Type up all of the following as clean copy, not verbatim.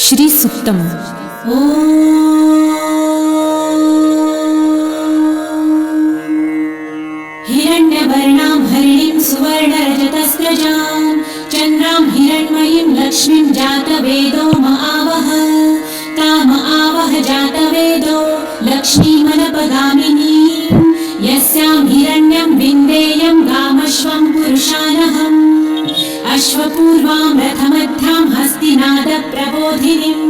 श्री सुक्तम। हिरण्यवर्णां हरिणीं सुवर्णरजतस्रजां चन्द्रां हिरण्मयीं लक्ष्मीं जातवेदो महावह ताम आवह जातवेदो लक्ष्मीमनपगामिनीं यस्यां हिरण्यं विन्देयं गामश्वं पुरुषानहम् अश्वपूर्वां रथमध्यां हस्तिनादप्रबोधिनीं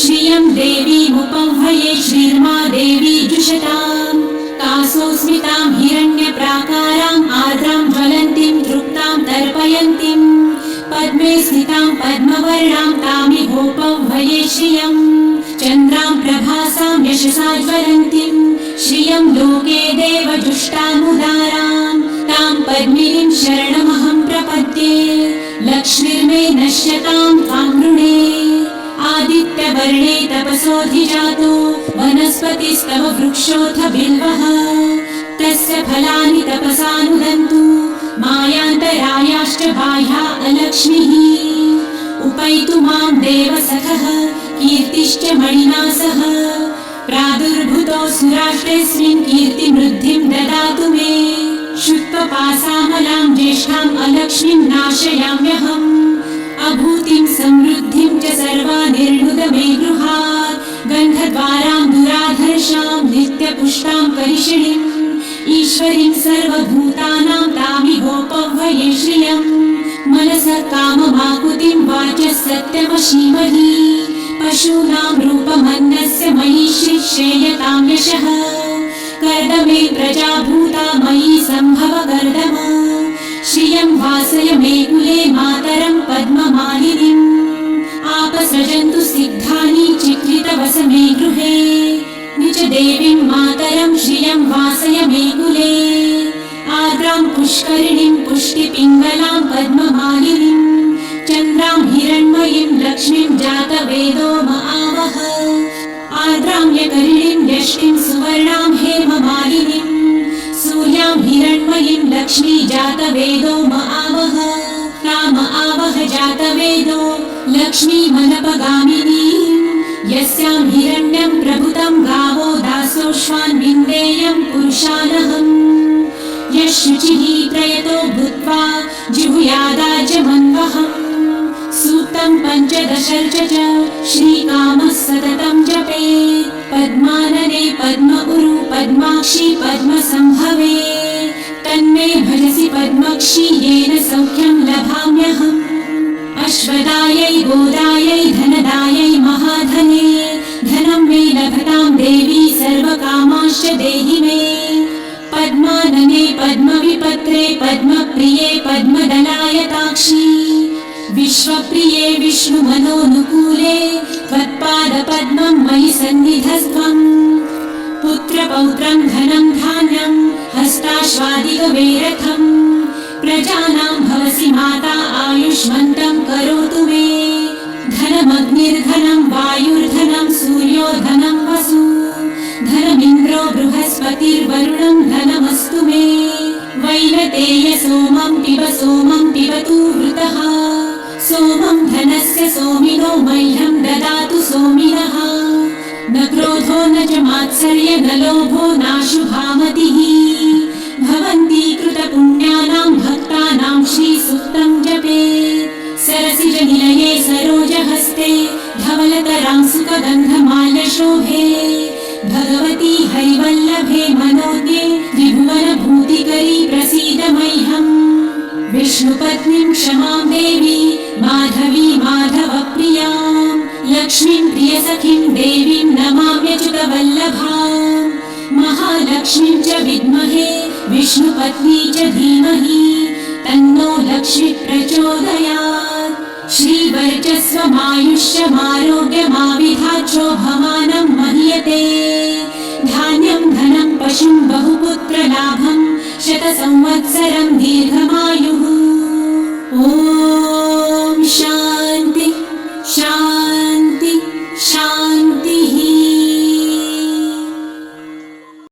श्रियं देवीमुपह्वये श्रीर्मा देवी जुषतां तासोऽस्मितां हिरण्यप्राकाराम् आर्द्रां ज्वलन्तीं तृप्तां तर्पयन्तीं पद्मे स्थितां पद्मवर्णां तामिहोपह्वये श्रियं चन्द्रां प्रभासां यशसा ज्वलन्तीं श्रियं लोके देवजुष्टामुदारां तां पद्मिनीं शरणमहं प्रपद्ये लक्ष्मीर्मे नश्यतां त्वां वृणे आदित्यवर्णे तपसोऽधिजातो वनस्पतिस्तव वृक्षोऽथ बिल्वः तस्य फलानि तपसानुदन्तु मायान्तरायाश्च बाह्या अलक्ष्मीः उपैतु मां देवसखः कीर्तिश्च मणिना सह प्रादुर्भूतो सुराष्ट्रेऽस्मिन् कीर्तिमृद्धिं ददातु मे शुत्वपासामलां ज्येष्ठाम् अलक्ष्मीं नाशयाम्यहम् अभूतिं समृद्धिं च सर्वानिर्णुद मे गृहात् गन्धद्वारां दुराधर्षां नित्यपुष्टां करिषिणीम् ईश्वरीं सर्वभूतानां तामिहोपह्वये श्रियं मनसः काममाकुतिं वाचः सत्यमशीमहि पशूनां रूपमन्नस्य मयि श्रेयतां यशः कर्दमे प्रजाभूता मयि सम्भव कर्दम श्रियं वासय मे कुले मातरं पद्ममालिनीम् आपसृजन्तु सिद्धानि चित्रितवस मे गृहे निज देवीं मातरं श्रियं वासय मे कुले आर्द्रां पुष्करिणीं पुष्टिपिङ्गलां पद्ममालिनीं चन्द्रां हिरण्मयीं लक्ष्मीं जातवेदो महावह आर्द्रां यकरिणीं यष्टिं सुवर्णां हेममालिनीं सूर्यां हिरण्मयीं लक्ष्मी जातवेदो महावह ताम आवह जातवेदो लक्ष्मीमनपगामिनीं यस्यां हिरण्यं प्रभुतं गावो दासोऽश्वान् विन्देयं पुरुषानहम् यः शुचिः प्रयतो भूत्वा जिहुयादाज्यमन्वहम् सूक्तं पञ्चदशर्च च श्रीकामः सततं जपेत् पद्मानने पद्म उरु पद्माक्षी पद्मसम्भवे तन्मे भजसि पद्मक्षी येन सौख्यं लभाम्यहम् अश्वदायै गोदायै धनदायै महाधने धनं मे लभतां देवी सर्वकामांश्च देहि मे पद्मानने पद्मविपत्रे पद्मप्रिये पद्मदलायताक्षी विश्वप्रिये विष्णुमनोनुकूले त्वत्पादपद्मं मयि सन्निधस्त्वम् पुत्रपौत्रं धनं धान्यं हस्ताश्वादिगवेरथम् प्रजानां भवसि माता आयुष्मन्तं करोतु मे धनमग्निर्धनं वायुर्धनं सूर्यो धनं वसु धनमिन्द्रो बृहस्पतिर्वरुणं धनमस्तु मे वैनतेय सोमं पिबतु वृतः सोमं धनस्य सोमिनो मह्यं ददातु सोमिनः न क्रोधो न च मात्सर्य न लोभो नाशुभामतिः भवन्ति कृतपुण्यानां भक्तानां श्रीसूक्तं जपेत् सरसिजनिलये सरोजहस्ते धवलतरां सुखगन्धमाल्यशोभे भगवती हरिवल्लभे मनोज्ञे त्रिभुवनभूतिकरी प्रसीद मह्यम् विष्णुपत्नीं क्षमां देवी माधवी माधवप्रियां लक्ष्मीं प्रियसखीं देवीं नमाम्यच्युतवल्लभां महालक्ष्मीं च विद्महे विष्णुपत्नी च धीमहि तन्नो लक्ष्मी प्रचोदयात् श्रीवर्चस्वमायुष्यमारोग्यमाविधाच्छोभमानं मह्यते धान्यं धनं पशुं बहुपुत्रलाभं शतसंवत्सरं दीर्घमायुः।